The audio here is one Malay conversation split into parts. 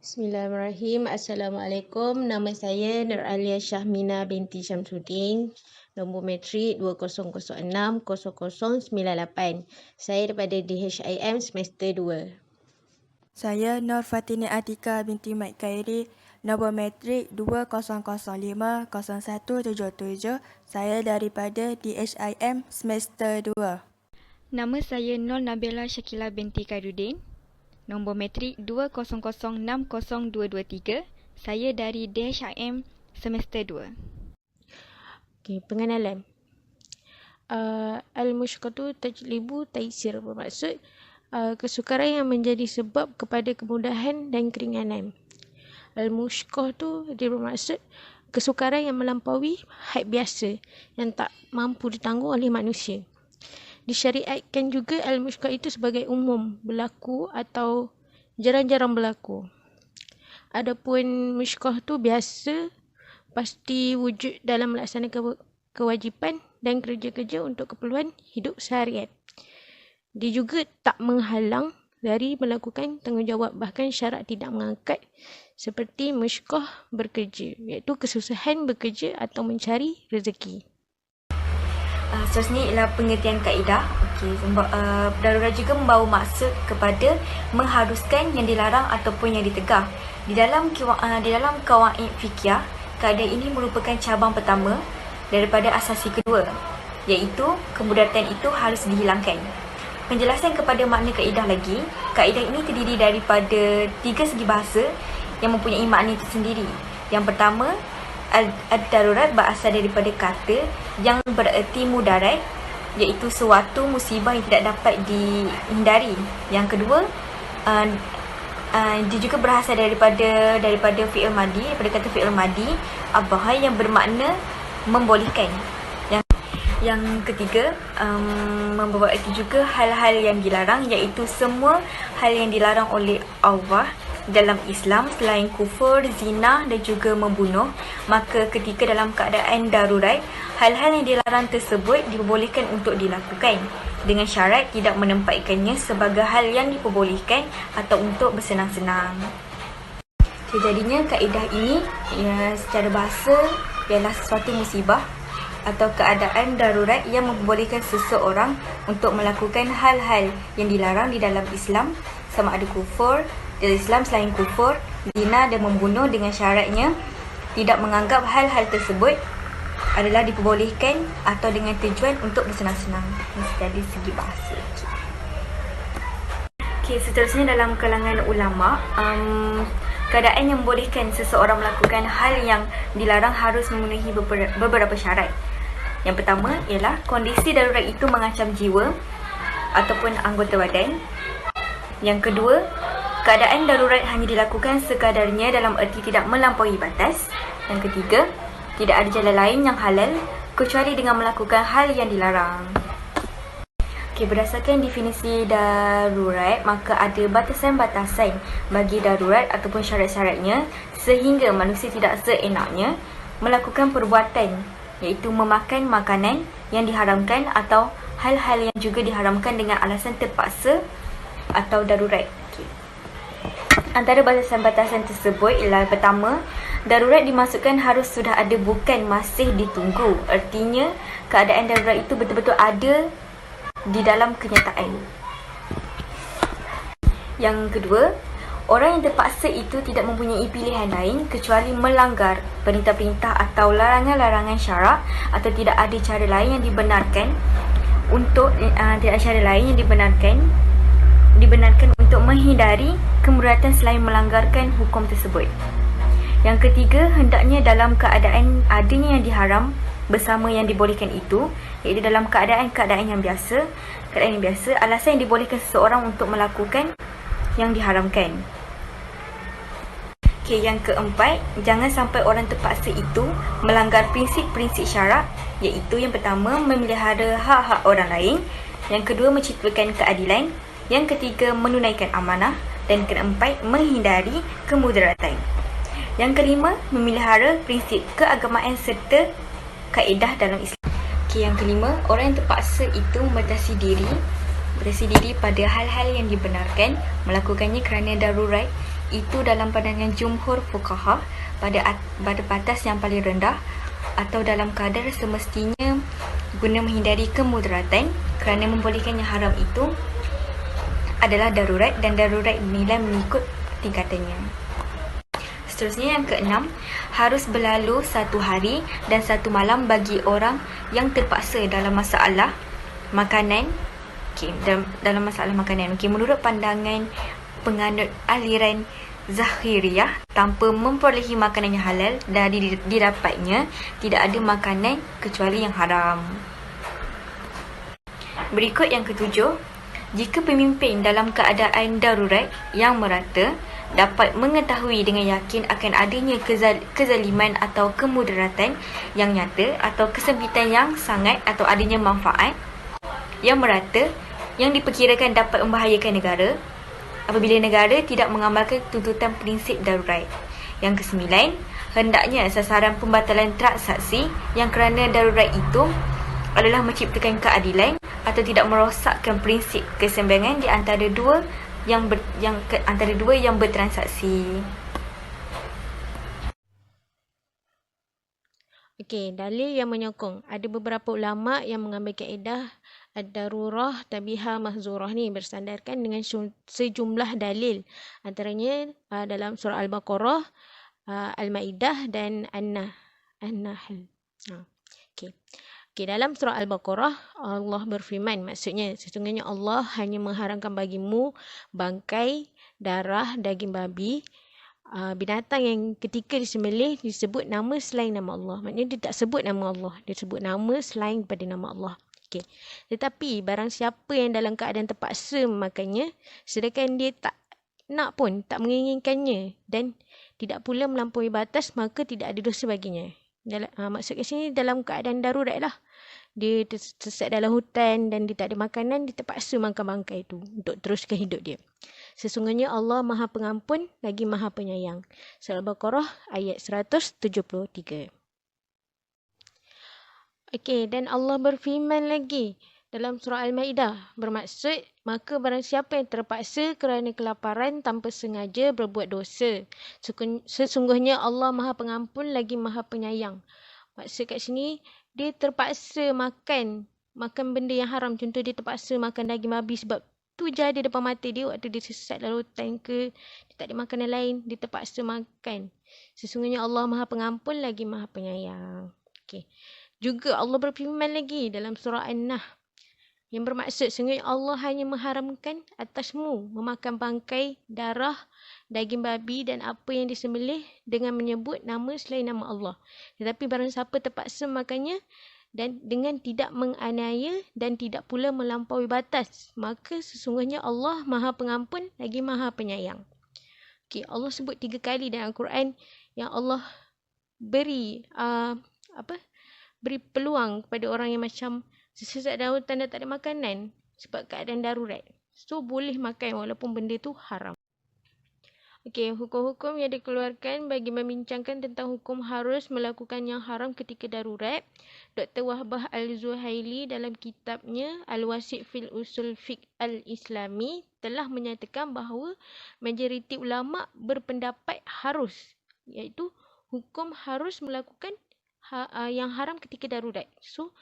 Bismillahirrahmanirrahim. Assalamualaikum. Nama saya Nur Alia Syahmina binti Syamsuddin. Nombor matrik 20060098. Saya daripada DHIM semester 2. Saya Nur Fatini Atika binti Mat Khairi, nombor matrik 20050177. Saya daripada DHIM semester 2. Nama saya Nur Nabila Syakila binti Khairuddin. Nombor matrik 20060223. Saya dari DHIM semester 2. Okey, pengenalan. Al-musyqatu tajlibu taisir bermaksud kesukaran yang menjadi sebab kepada kemudahan dan keringanan. Al-musyqah tu dia bermaksud kesukaran yang melampaui had biasa yang tak mampu ditanggung oleh manusia. Disyariatkan juga al-musyqah itu sebagai umum berlaku atau jarang-jarang berlaku. Adapun musyqah tu biasa pasti wujud dalam melaksanakan kewajipan dan kerja-kerja untuk keperluan hidup seharian. Dia juga tak menghalang dari melakukan tanggungjawab, bahkan syarak tidak mengangkat seperti musyqah bekerja, iaitu kesusahan bekerja atau mencari rezeki. Seterusnya ialah pengertian kaedah. Darurat juga membawa maksud kepada mengharuskan yang dilarang ataupun yang ditegah. Di dalam qawaid fiqhiyah, kaedah ini merupakan cabang pertama daripada asasi kedua, iaitu kemudaratan itu harus dihilangkan. Penjelasan kepada makna kaedah lagi, kaedah ini terdiri daripada 3 segi bahasa yang mempunyai makna tersendiri. Yang pertama, ad-darurat berasal daripada kata yang bererti mudarat, iaitu suatu musibah yang tidak dapat dihindari. Yang kedua, dia juga berasal daripada fi'il madi, daripada kata fi'il madi abah yang bermakna membolehkan. Yang ketiga, membawa erti juga hal-hal yang dilarang, iaitu semua hal yang dilarang oleh Allah dalam Islam selain kufur, zina dan juga membunuh. Maka ketika dalam keadaan darurat, hal-hal yang dilarang tersebut diperbolehkan untuk dilakukan dengan syarat tidak menempatkannya sebagai hal yang diperbolehkan atau untuk bersenang-senang. Jadinya kaedah ini secara bahasa ialah sesuatu musibah atau keadaan darurat yang membolehkan seseorang untuk melakukan hal-hal yang dilarang di dalam Islam, sama ada kufur, dalam Islam selain kufur, zina dan membunuh, dengan syaratnya tidak menganggap hal-hal tersebut adalah diperbolehkan atau dengan tujuan untuk bersenang-senang. Ini dari segi bahasa. Seterusnya dalam kalangan ulama, keadaan yang membolehkan seseorang melakukan hal yang dilarang harus memenuhi beberapa syarat. Yang pertama ialah kondisi darurat itu mengancam jiwa ataupun anggota badan. Yang kedua, keadaan darurat hanya dilakukan sekadarnya dalam erti tidak melampaui batas. Yang ketiga, tidak ada jalan lain yang halal kecuali dengan melakukan hal yang dilarang. Berdasarkan definisi darurat, maka ada batasan-batasan bagi darurat ataupun syarat-syaratnya sehingga manusia tidak seenaknya melakukan perbuatan, iaitu memakan makanan yang diharamkan atau hal-hal yang juga diharamkan dengan alasan terpaksa atau darurat. Antara batasan-batasan tersebut ialah pertama, darurat dimaksudkan harus sudah ada, bukan masih ditunggu. Artinya, keadaan darurat itu betul-betul ada di dalam kenyataan. Yang kedua, orang yang terpaksa itu tidak mempunyai pilihan lain kecuali melanggar perintah-perintah atau larangan-larangan syarak, atau tidak ada cara lain yang dibenarkan untuk menghindari kemudaratan selain melanggarkan hukum tersebut. Yang ketiga, hendaknya dalam keadaan adanya yang diharam bersama yang dibolehkan itu, iaitu dalam keadaan yang biasa, alasan yang dibolehkan seseorang untuk melakukan yang diharamkan. Yang keempat, jangan sampai orang terpaksa itu melanggar prinsip-prinsip syarak, iaitu yang pertama, memelihara hak-hak orang lain. Yang kedua, menciptakan keadilan. Yang ketiga, menunaikan amanah. Dan keempat, menghindari kemudaratan. Yang kelima, memelihara prinsip keagamaan serta kaedah dalam Islam. Yang kelima, orang yang terpaksa itu membatasi diri pada hal-hal yang dibenarkan, melakukannya kerana darurat, itu dalam pandangan jumhur fuqaha pada batas yang paling rendah atau dalam kadar semestinya guna menghindari kemudaratan, kerana membolehkan yang haram itu adalah darurat dan darurat dinilai mengikut tingkatannya. Seterusnya yang keenam, harus berlalu 1 hari dan 1 malam bagi orang yang terpaksa dalam masalah makanan. Dalam masalah makanan. Menurut pandangan penganut aliran Zahiriyah, tanpa memperolehi makanan yang halal dari didapatnya, tidak ada makanan kecuali yang haram. Berikut yang ketujuh, jika pemimpin dalam keadaan darurat yang merata dapat mengetahui dengan yakin akan adanya kezaliman atau kemudaratan yang nyata atau kesempitan yang sangat atau adanya manfaat yang merata yang diperkirakan dapat membahayakan negara apabila negara tidak mengamalkan tuntutan prinsip darurat. Yang kesembilan, hendaknya sasaran pembatalan transaksi yang kerana darurat itu adalah menciptakan keadilan atau tidak merosakkan prinsip keseimbangan di antara dua yang bertransaksi. Okey, dalil yang menyokong. Ada beberapa ulama yang mengambil kaedah ad-darurah tabihah mahzurah ni bersandarkan dengan sejumlah dalil. Antaranya dalam surah Al-Baqarah, Al-Maidah dan An-Nahl. Okey, dalam surah Al-Baqarah Allah berfirman, maksudnya sesungguhnya Allah hanya mengharamkan bagimu bangkai, darah, daging babi, binatang yang ketika disembelih disebut nama selain nama Allah. Maknanya dia tak sebut nama Allah, dia sebut nama selain daripada nama Allah. Okey. Tetapi barang siapa yang dalam keadaan terpaksa memakannya sedangkan dia tak nak pun, tak menginginkannya dan tidak pula melampaui batas, maka tidak ada dosa baginya. Maksud kat sini dalam keadaan darurat lah. Dia tersesat dalam hutan dan dia tak ada makanan, dia terpaksa makan bangkai itu untuk teruskan hidup dia. Sesungguhnya Allah Maha Pengampun lagi Maha Penyayang. Surah Al-Baqarah ayat 173. Okey, dan Allah berfirman lagi dalam surah Al-Maidah, bermaksud maka barang siapa yang terpaksa kerana kelaparan tanpa sengaja berbuat dosa, sesungguhnya Allah Maha Pengampun lagi Maha Penyayang. Maksud kat sini dia terpaksa makan benda yang haram. Contoh dia terpaksa makan daging babi sebab tu jadi depan mata dia waktu dia sesat dalam hutan ke, dia tak ada makanan lain, dia terpaksa makan. Sesungguhnya Allah Maha Pengampun lagi Maha Penyayang. Okey. Juga Allah berfirman lagi dalam surah An-Nahl yang bermaksud sesungguhnya Allah hanya mengharamkan atasmu memakan bangkai, darah, daging babi dan apa yang disembelih dengan menyebut nama selain nama Allah. Tetapi barang siapa terpaksa makannya dan dengan tidak menganiaya dan tidak pula melampaui batas, maka sesungguhnya Allah Maha Pengampun lagi Maha Penyayang. Okey, Allah sebut 3 kali dalam Al-Quran yang Allah beri peluang kepada orang yang macam sesat dalam hutan dan tak ada makanan sebab keadaan darurat. So boleh makan walaupun benda tu haram. Okey, hukum-hukum yang dikeluarkan bagi membincangkan tentang hukum harus melakukan yang haram ketika darurat. Dr. Wahbah Al-Zuhaili dalam kitabnya Al-Wasit fil Usul Fiqh Al-Islami telah menyatakan bahawa majoriti ulama berpendapat harus, iaitu hukum harus melakukan yang haram ketika darurat. So,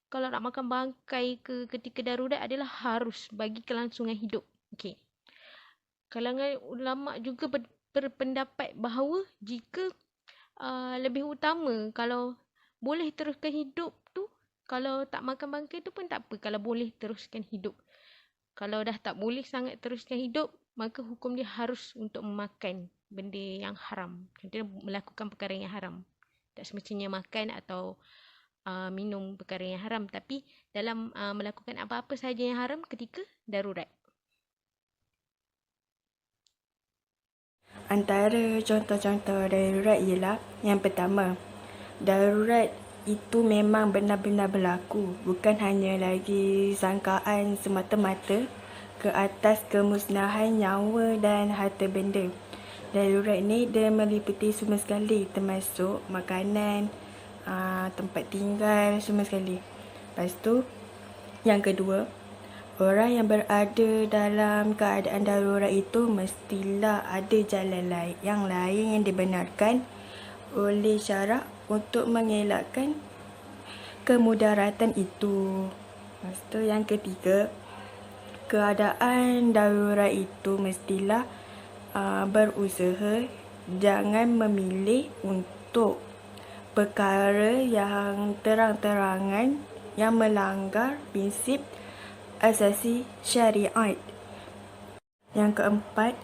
kalau nak makan bangkai ketika darurat adalah harus bagi kelangsungan hidup. Okey. Kalangan ulama juga berpendapat bahawa jika lebih utama kalau boleh teruskan hidup tu, kalau tak makan bangkai tu pun tak apa kalau boleh teruskan hidup. Kalau dah tak boleh sangat teruskan hidup, maka hukum dia harus untuk memakan benda yang haram. Contohnya melakukan perkara yang haram. Tak semestinya makan atau minum perkara yang haram, tapi dalam melakukan apa-apa sahaja yang haram ketika darurat. Antara contoh-contoh darurat ialah yang pertama, darurat itu memang benar-benar berlaku, bukan hanya lagi sangkaan semata-mata ke atas kemusnahan nyawa dan harta benda. Darurat ni dia meliputi semua sekali, termasuk makanan, tempat tinggal, semua sekali. Lepas tu, yang kedua, Orang yang berada dalam keadaan darurat itu mestilah ada jalan yang lain yang dibenarkan oleh syarak untuk mengelakkan kemudaratan itu. Lepas tu yang ketiga, keadaan darurat itu mestilah berusaha jangan memilih untuk perkara yang terang-terangan yang melanggar prinsip asasi syariat. Yang keempat,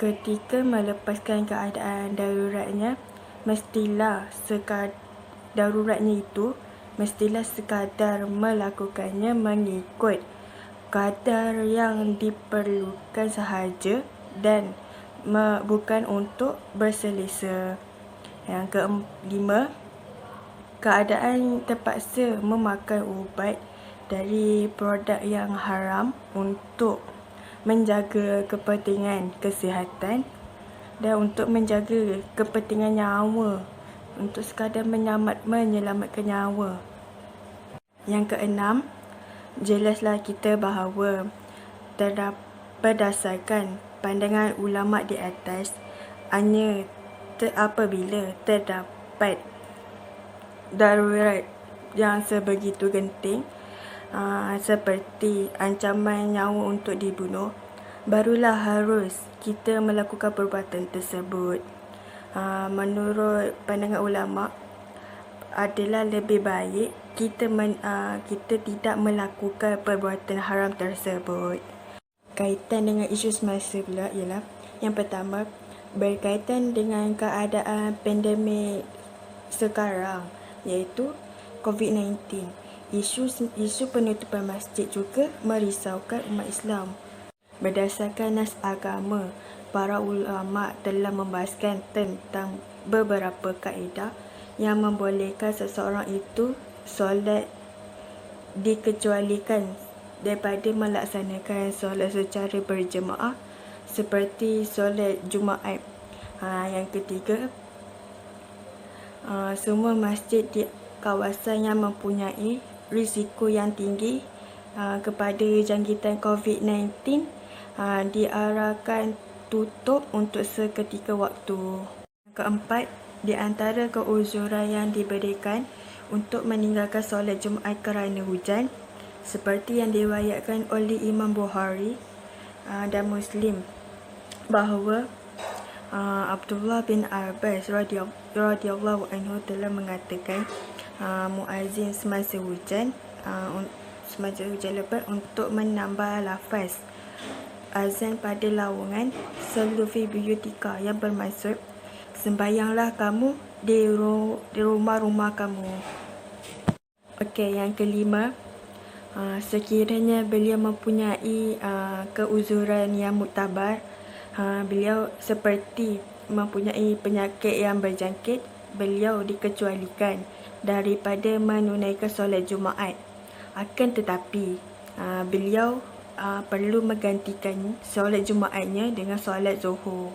ketika melepaskan keadaan daruratnya, daruratnya itu mestilah sekadar melakukannya mengikut kadar yang diperlukan sahaja dan bukan untuk berselesa. Yang kelima, keadaan terpaksa memakan ubat dari produk yang haram untuk menjaga kepentingan kesihatan dan untuk menjaga kepentingan nyawa, untuk sekadar menyelamatkan nyawa. Yang keenam, jelaslah kita bahawa berdasarkan pandangan ulama di atas, hanya apabila terdapat darurat yang sebegitu genting seperti ancaman nyawa untuk dibunuh, barulah harus kita melakukan perbuatan tersebut. Menurut pandangan ulama, adalah lebih baik kita tidak melakukan perbuatan haram tersebut. Kaitan dengan isu semasa pula ialah yang pertama, berkaitan dengan keadaan pandemik sekarang, iaitu COVID-19. Isu penutupan masjid juga merisaukan umat Islam. Berdasarkan nas agama, para ulama telah membahaskan tentang beberapa kaedah yang membolehkan seseorang itu solat dikecualikan daripada melaksanakan solat secara berjemaah seperti solat Jumaat. Yang ketiga, semua masjid di kawasan yang mempunyai risiko yang tinggi kepada jangkitan COVID-19 diarahkan tutup untuk seketika waktu. Keempat, di antara keuzuran yang diberikan untuk meninggalkan solat Jumaat kerana hujan, seperti yang diriwayatkan oleh Imam Bukhari dan Muslim, bahawa Abdullah bin Abbas radhiyallahu anhu telah mengatakan muazzin semasa hujan lebat untuk menambah lafaz azan pada lawungan sallu fi buyutika, yang bermaksud sembahyanglah kamu di rumah-rumah kamu. Okey, yang kelima, sekiranya beliau mempunyai keuzuran yang muktabar, beliau seperti mempunyai penyakit yang berjangkit, beliau dikecualikan daripada menunaikan solat Jumaat. Akan tetapi beliau perlu menggantikan solat Jumaatnya dengan solat Zuhur.